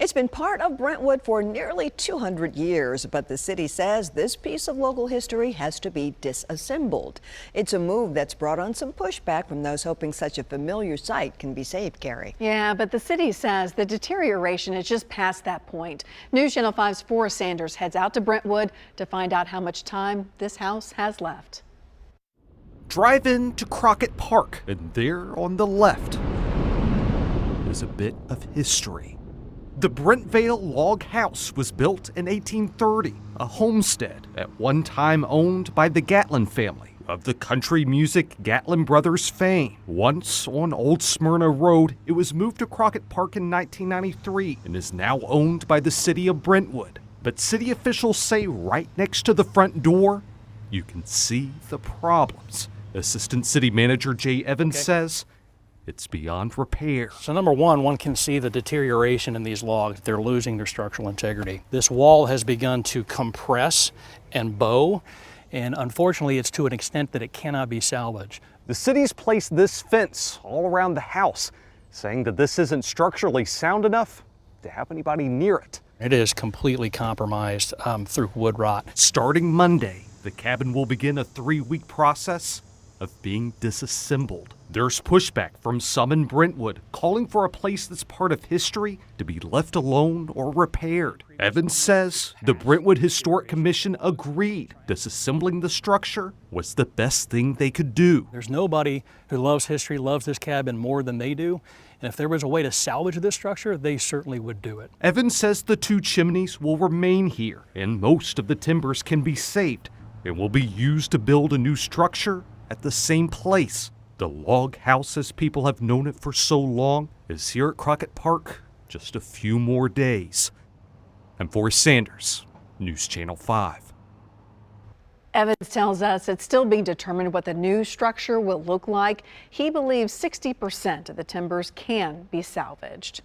It's been part of Brentwood for nearly 200 years, but the city says this piece of local history has to be disassembled. It's a move that's brought on some pushback from those hoping such a familiar site can be saved, Carrie. Yeah, but the city says the deterioration is just past that point. News Channel 5's Forrest Sanders heads out to Brentwood to find out how much time this house has left. Drive in to Crockett Park, and there on the left is a bit of history. The Brentvale log house was built in 1830, a homestead at one time owned by the Gatlin family of the country music Gatlin Brothers fame. Once on Old Smyrna Road, it was moved to Crockett Park in 1993 and is now owned by the city of Brentwood. But city officials say right next to the front door, you can see the problems. Assistant City Manager Jay Evans says it's beyond repair. So number one can see the deterioration in these logs. They're losing their structural integrity. This wall has begun to compress and bow, and unfortunately it's to an extent that it cannot be salvaged. The city's placed this fence all around the house, saying that this isn't structurally sound enough to have anybody near it. It is completely compromised through wood rot. Starting Monday, the cabin will begin a 3-week process of being disassembled. There's pushback from some in Brentwood, calling for a place that's part of history to be left alone or repaired. Evans says the Brentwood Historic Commission agreed disassembling the structure was the best thing they could do. There's nobody who loves history, loves this cabin more than they do. And if there was a way to salvage this structure, they certainly would do it. Evans says the 2 chimneys will remain here, and most of the timbers can be saved and will be used to build a new structure at the same place. The log house, as people have known it for so long, is here at Crockett Park just a few more days. I'm Forrest Sanders, News Channel 5. Evans tells us it's still being determined what the new structure will look like. He believes 60% of the timbers can be salvaged.